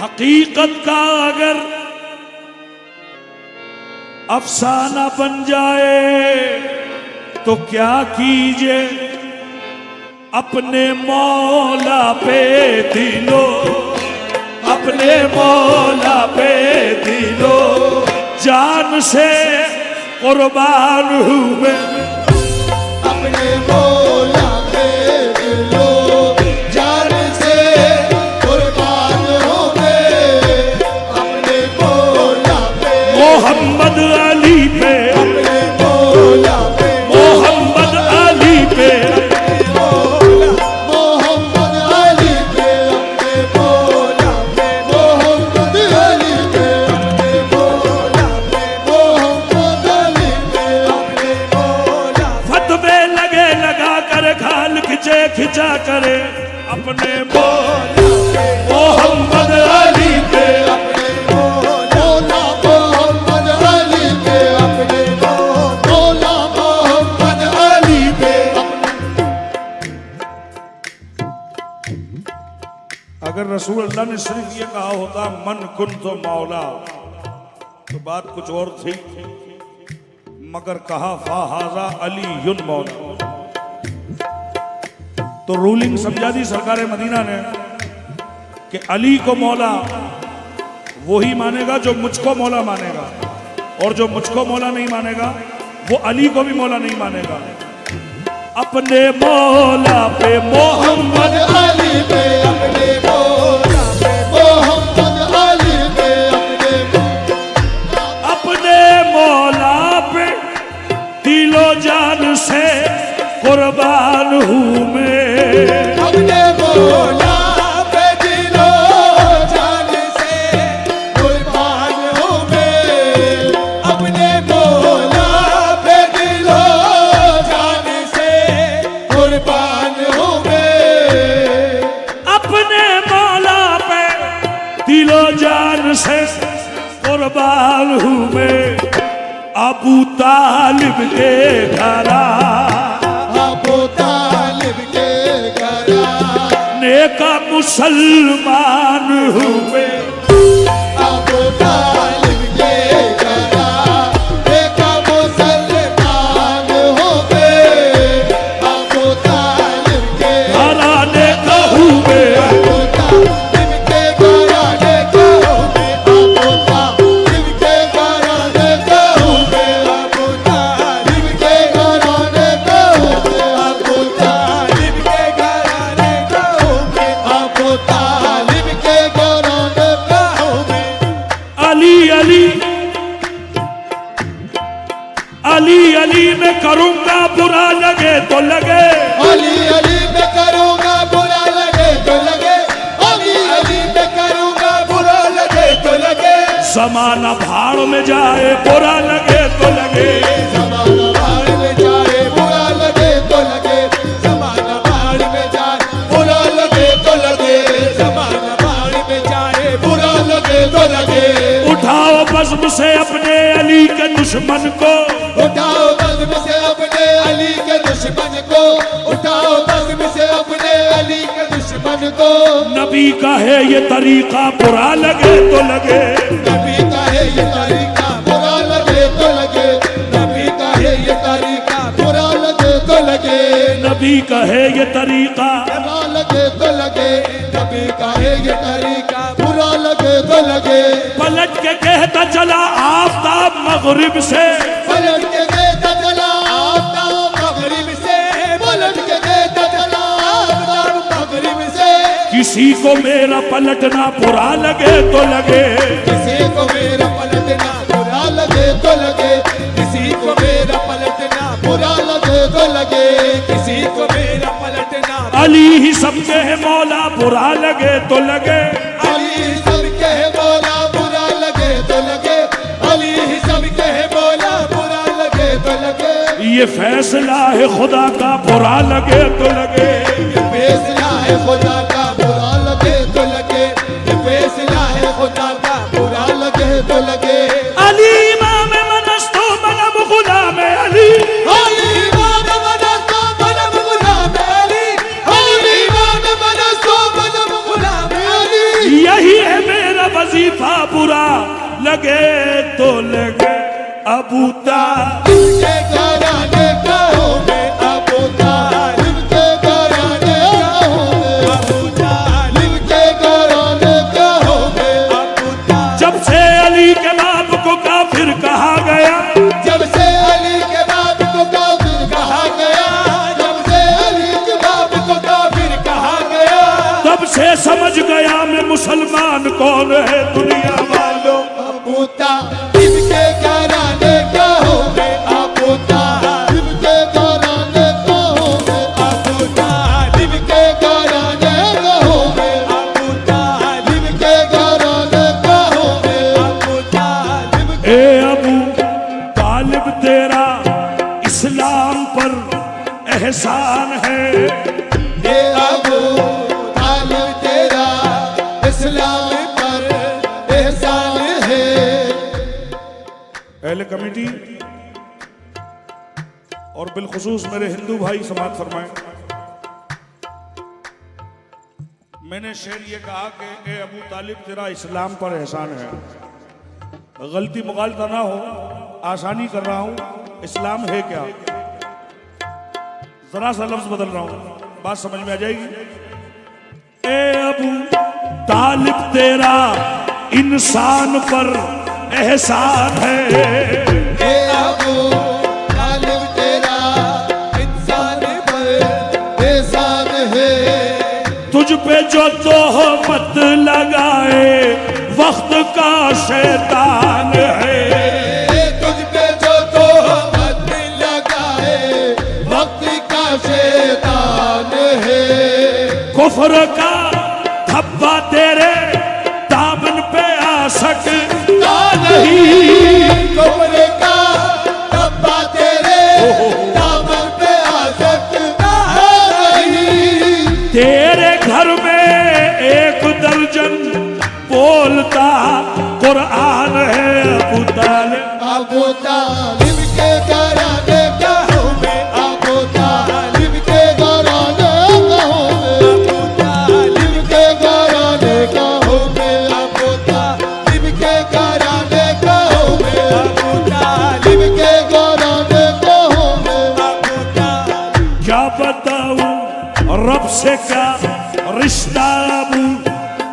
हकीकत का अगर अफसाना बन जाए तो क्या कीजिए, अपने मौला पे दिलो, अपने मौला पे दिलो जान से कुर्बान हुए, अपने मौला पे दिलो जान से कुर्बान हो गए, अपने मौला पे मोहम्मद अली पे, अपने मौला पे मोहम्मद अली पे, मोहम्मद अली पे, अपने मौला पे मोहम्मद अली पे, अपने मौला पे मोहम्मद अली पे, अपने मौला फतवे लगे लगा कर खाल खिंचे खिंचा करे, अपने मोहम्मद अली पे, अपने मौला मोहम्मद अली पे, अपने मौला मोहम्मद अली पे। अगर रसूल अल्लाह ने सिर्फ ये कहा होता मन कुन तो मौला, तो बात कुछ और थी, मगर कहा फाहाजा अली युन मौला, तो रूलिंग समझा दी सरकार मदीना ने कि अली को मौला वही मानेगा जो मुझको मौला मानेगा, और जो मुझको मौला नहीं मानेगा वो अली को भी मौला नहीं मानेगा। अपने मौला पे मोहम्मद, मोहम्मद अली पे, अपने मौला पे मोहम्मद अली पे, अपने मौला पे दिलो जान से कुर्बान हूँ मैं, अपने मौला पे दिलो जान से कुर्बान हो गए, अपने मौला पे दिलो जान से कुर्बान हो गए, अपने मौला पे दिलो जान से कुर्बान हूँ मैं। अबू तालिब के घरा अबू तालिब के घरा नेका मुसलमान हूँ मैं, अबू तालिब के घरा नेका मुसलमान हो गए, अबू तालिब के घरा नेका हूँ मैं, अबू तालिब के घरा नेका हो गए, अबू तालिब के घरा नेका हो गए, अबू तालिब के घरा नेका हो गए, अबू तालिब के घरा नेका हो गए, अबू तालिब के घरा नेका हो गए। अली अली अली अली में करूँगा बुरा लगे तो लगे, अली अली में करूँगा बुरा लगे तो लगे, अली अली में करूँगा बुरा लगे तो लगे, समाना भाड़ में जाए बुरा लगे तो लगे, ज़माना भाड़ में जाए बुरा लगे तो लगे, ज़माना भाड़ में जाए बुरा लगे तो लगे, ज़माना भाड़ में जाए बुरा लगे तो लगे। उठाओ बज़्म से अपने अली के दुश्मन को, उठाओ बज़्म से अपने अली के दुश्मन को, उठाओ बज़्म से अपने अली के दुश्मन को, नबी का है ये तरीका बुरा लगे तो लगे, नबी का है ये तरीका बुरा लगे तो लगे, नबी का है ये तरीका बुरा लगे तो लगे, नबी का है ये तरीका बुरा लगे तो लगे, नबी का है ये तरीका बुरा लगे तो लगे। पलट के कहता चला आफताब मगरिब से, पलट के कहता चला आफ्ताब मगरिब से, पलट के कहता चला आफ्ताब मगरिब से, किसी को मेरा पलटना बुरा लगे तो लगे, किसी को मेरा पलटना बुरा लगे तो लगे, किसी को मेरा पलटना बुरा लगे तो लगे, किसी को मेरा पलटना अली ही सबके है मौला बुरा लगे तो लगे, अली सबके है मौला बुरा लगे तो लगे, अली ही सबके है मौला बुरा लगे तो लगे, ये फैसला है खुदा का बुरा लगे तो लगे, ये फैसला है खुदा का बुरा लगे तो लगे, ये फैसला है खुदा का बुरा लगे तो लगे। अली इमाम मनस्तो बनब गुलाम अली, अली इमाम मनस्तो बनब गुलाम अली, अली इमाम मनस्तो बनब गुलाम अली, यही है मेरा वजीफा बुरा लगे तो लगे अबू तालिब के घराने का हूँ मैं अबू तालिब के घराने का हूँ मैं अबू तालिब के घराने का हूँ मैं अबू तालिब। जब से अली के बाप को काफिर कहा गया, जब से अली के बाप को काफिर कहा गया, जब से अली के बाप को काफिर कहा गया, तब से समझ गया मैं मुसलमान कौन है दुनिया वालों। अबू तालिब के घराने का हूँ मैं अबू तालिब के घराने का हूँ मैं अबू तालिब के घराने का हूँ मैं अबू तालिब के घराने का हूँ मैं अबू तालिब। ए अबू तालिब तेरा इस्लाम पर एहसान है, ये अबू तालिब तेरा इस्लाम पर एहसान है। अहले कमेटी और बिलखुसूस मेरे हिंदू भाई समाज फरमाएं, मैंने शेर ये कहा कि ए अबू तालिब तेरा इस्लाम पर एहसान है। गलती मुगालता ना हो, आसानी कर रहा हूं। इस्लाम है क्या, जरा सा लफ्ज बदल रहा हूं, बात समझ में आ जाएगी। ए अबू तालिब तेरा इंसान पर एहसान है, ये अबू तालिब तेरा इंसान पर एहसान है। तुझ पे जो तोहमत लगाए वक्त का शैतान है, तुझ पे जो तोहमत लगाए वक्त का शैतान है। कुफ्र का धब्बा तेरे दामन पे आ सकता नहीं, कुफ्र का धब्बा तेरे दामन पे आ सकता नहीं। तेरे घर में एक दर्जन बोलता कुरान है अबू तालिब। अबू तालिब के घराने का हूँ मैं अबू तालिब के घराने का हूँ मैं अबू तालिब के घराने का हूँ मैं अबू तालिब के घराने का हूँ मैं अबू तालिब के घराने का हूँ मैं अबू तालिब। क्या बताऊं रब से क्या रिश्ता अबू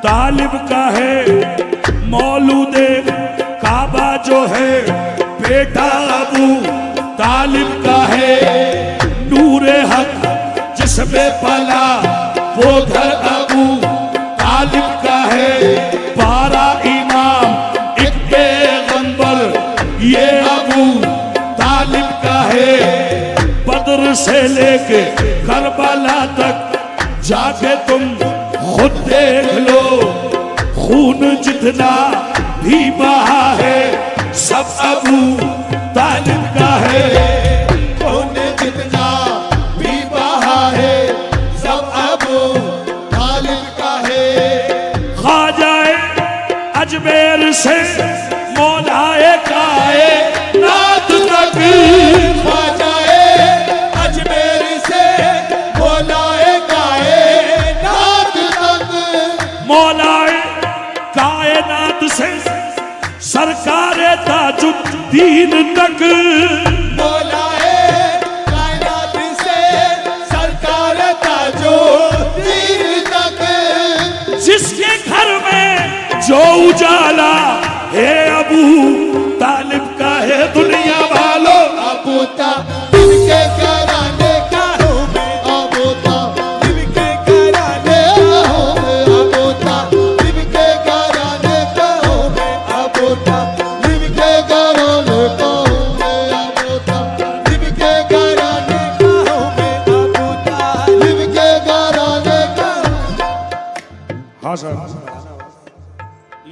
तालिब का है, मौलूदे काबा जो है बेटा अबू तालिब का है। नूरे हक जिसमें पला वो घर अबू तालिब का है। 12 इमाम एक पैगंबर ये अबू तालिब का है। बद्र से लेके करबला तक जाके तुम खुद देख लो, खून जितना भी बहा है सब अबू तालिब का है। खून जितना भी बहा है सब अबू तालिब का है। ख्वाजाए अजमेर से मौलाए काए नात तक, ख्वाजाए अजमेर से मौलाए कायनात तक, मौलाए कायनात से सरकारे ताजुद्दीन तक, मौलाए कायनात से सरकार ताजुद्दीन तक। जिसके घर में जो उजाला है अबू तालिब का है दुनिया वालों। अबू तालिब के घराने का हूँ मैं अबू तालिब के घराने का हूँ मैं अबू तालिब के घराने का हूँ मैं अबू तालिब के घराने का हूँ मैं अबू तालिब के घराने का हूँ मैं अबू तालिब के घराने का। हाँ सर,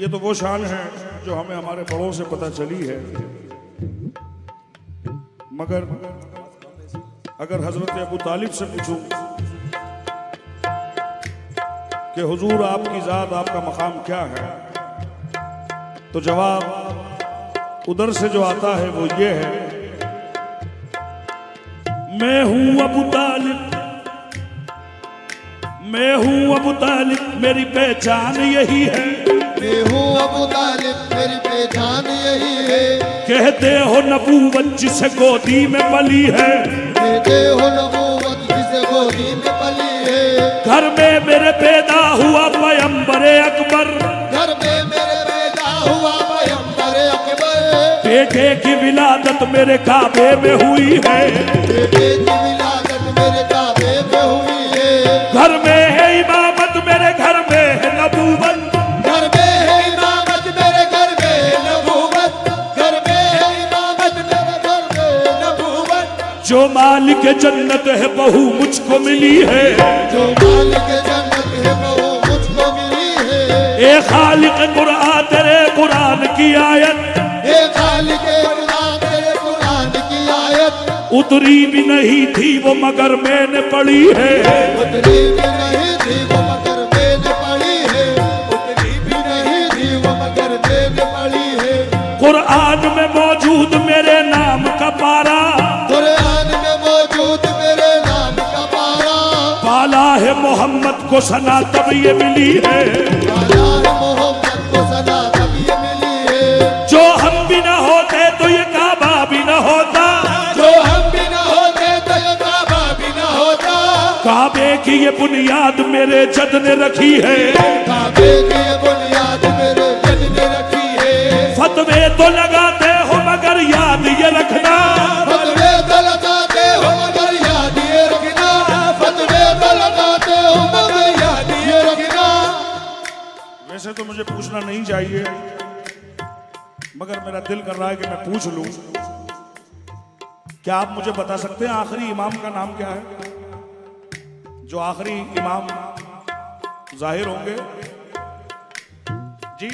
ये तो वो शान है जो हमें हमारे बड़ों से पता चली है, मगर अगर हजरत अबू तालिब से पूछूं कि हुजूर आपकी जात आपका मकाम क्या है, तो जवाब उधर से जो आता है वो ये है, मैं हूं अबू तालिब, मैं हूं अबू तालिब, मेरी पहचान यही है। मैं हूँ अबू तालिब, मेरी पहचान यही है। कहते हो नबूवत जिसे गोदी में पली है, कहते हो नबूवत जिसे गोदी में पली है। घर में मेरे पैदा हुआ पैगंबर अकबर, घर में मेरे पैदा हुआ पैगंबर अकबर। बेटे की विलादत मेरे काबे में हुई है, बेटे की विलादत मेरे काबे में हुई है। घर में है इमामत मेरे घर में है नबूवत, घर में है इमामत मेरे घर में नबूवत। घर में है इमामत मेरे घर में नबूवत। जो मालिक जन्नत है बहू मुझको मिली है, जो मालिक जन्नत है वो मुझको मिली है। ए खालिक कुरान तेरे कुरान की आयत, हे खालिक कुरान तेरे कुरान की आयत। उतरी भी नहीं थी वो मगर मैंने पढ़ी है, उतरी भी नहीं थी वो मगर मैंने पढ़ी है। उतरी भी नहीं थी वो मगर मैंने पढ़ी है। कुरान में मौजूद मेरे नाम का पारा, कुरान में मौजूद मेरे नाम का पारा। पाला है मोहम्मद को सना तब ये मिली है, पाला है मोहम्मद को सना तब ये मिली है। जो हम भी न होते तो ये काबा भी न होता, जो हम भी न होते तो ये काबा भी न होता। काबे की ये बुनियाद मेरे जद ने रखी है, काबे की ये बुनियाद मेरे जद ने रखी है। फतवे तो लगाते हो मगर याद ये रखना, फतवे तो लगाते हो मगर याद ये रखना। फतवे तो लगाते हो मगर याद ये रखना। वैसे तो मुझे पूछना नहीं चाहिए मगर मेरा दिल कर रहा है कि मैं पूछ लूं। क्या आप मुझे बता सकते हैं आखिरी इमाम का नाम क्या है? जो आखिरी इमाम जाहिर होंगे? जी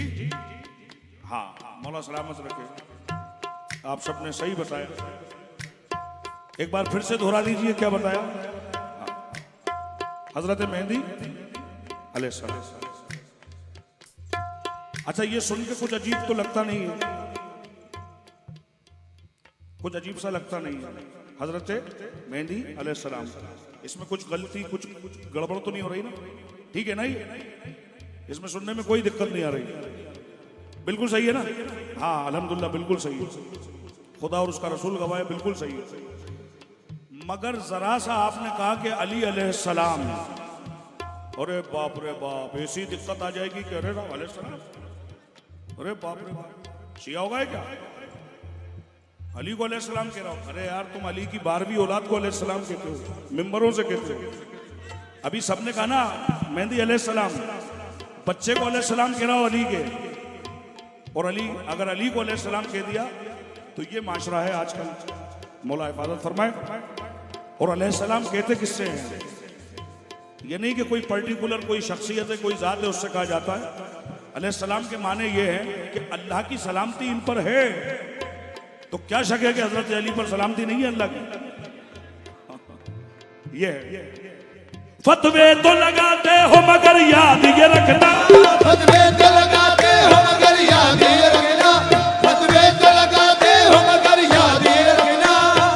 हाँ, मौला सलामत रखे। आप सबने सही बताया। एक बार फिर से दोहरा दीजिए क्या बताया? हजरत मेहंदी अलैहिस्सलाम। अच्छा, ये सुन के कुछ अजीब तो लगता नहीं है, कुछ अजीब सा लगता नहीं है। हजरत मेहंदी अलैहिस्सलाम, इसमें कुछ गलती कुछ गड़बड़ तो नहीं हो रही ना? ठीक है ना? इसमें सुनने में कोई दिक्कत नहीं आ रही, बिल्कुल सही है ना? हाँ अल्हम्दुलिल्लाह, बिल्कुल सही है। खुदा और उसका रसूल गवाह, बिल्कुल सही है। मगर जरा सा आपने कहा कि अली अलैहिस्सलाम, अरे बाप रे बाप, ऐसी दिक्कत आ जाएगी कि अरे अलैहिस्सलाम, अरे बाप रे बाप, शिया होगा है क्या? अली को अलैहिस्सलाम कह रहा हूं? अरे यार, तुम अली की 12वीं औलाद को अलैहिस्सलाम कहते हो, मिंबरों से कहते हो। अभी सबने कहा ना मेहंदी अलैहिस्सलाम, बच्चे को अलैहिस्सलाम कह रहा हो अली के, और अली अगर अली को अलैहिस्सलाम कह दिया तो ये माशरा है आजकल, मौला हिफाजत फरमाए। और अलैहिस्सलाम कहते किससे हैं? ये नहीं कि कोई पर्टिकुलर कोई शख्सियत है, कोई जात है, उससे कहा जाता है। अलैहिस्सलाम के माने ये है कि अल्लाह की सलामती इन पर है। तो क्या शक है कि हजरत अली पर सलामती नहीं है अल्लाह की? ये फतवे तो लगाते हो मगर याद ये रखना। फतवे तो लगाते हो मगर याद ये रखना। फतवे तो लगाते हो मगर याद ये रखना।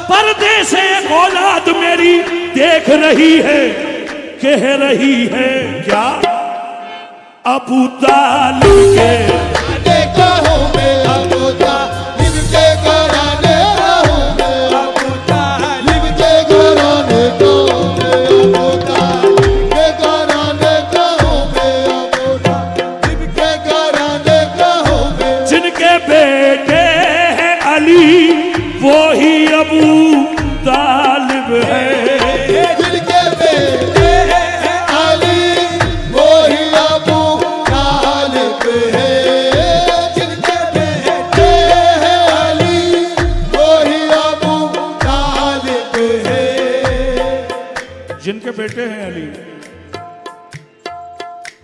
पर्दे से औलाद मेरी देख रही है, कह रही है क्या? अबू तालिब के देखा हूँ मैं अबू तालिब के घराने का हूँ मैं। अबू तालिब के घराने का हूँ मैं। अबू तालिब के घराने का हूँ मैं। अबू तालिब के घराने का हूँ मैं। जिनके बेटे हैं अली वो ही अबू तालिब है। जिनके बेटे हैं अली वो ही अबू तालिब है। जिनके बेटे हैं अली वो ही अबू तालिब है। जिनके बेटे हैं अली,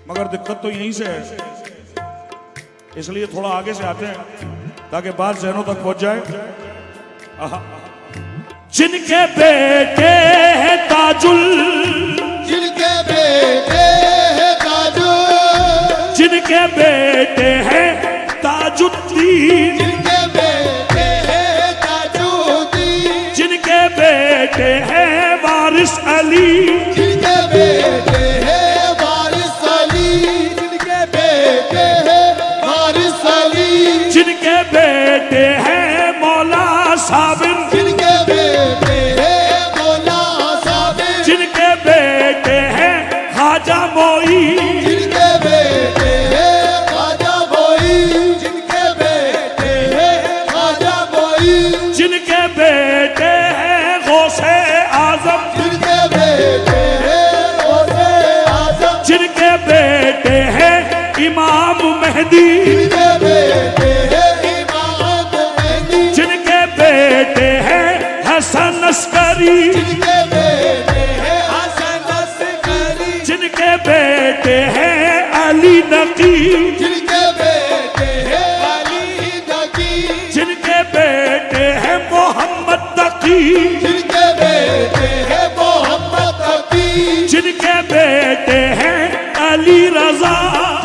मगर दिक्कत तो यहीं से है, इसलिए थोड़ा आगे से आते हैं ताकि बात जहनों तक पहुंच जाए। आहा। जिनके बेटे हैं ताजुल, जिनके बेटे हैं ताजुल, जिनके बेटे हैं ताजुद्दीन, जिनके बेटे हैं ताजुद्दीन, जिनके बेटे हैं वारिस अली, जिनके बेटे हैं वारिस अली, जिनके बेटे हैं वारिस अली, जिनके बेटे हैं मौला साबिर, जिनके बेटे हैं मौला साबिर, जिनके बेटे हैं ख्वाजा मोई, जिनके बेटे हैं ख्वाजा मोई, जिनके बेटे हैं ख्वाजा मोई, जिनके बेटे हैं गौसे आजम, जिनके बेटे हैं गौसे आजम, जिनके बेटे हैं इमाम मेहदी, जिनके बेटे हैं इमाम मेहदी, जिनके बेटे हैं हसन अस्करी, जिनके बेटे हैं हसन अस्करी, जिनके बेटे हैं अली नकी,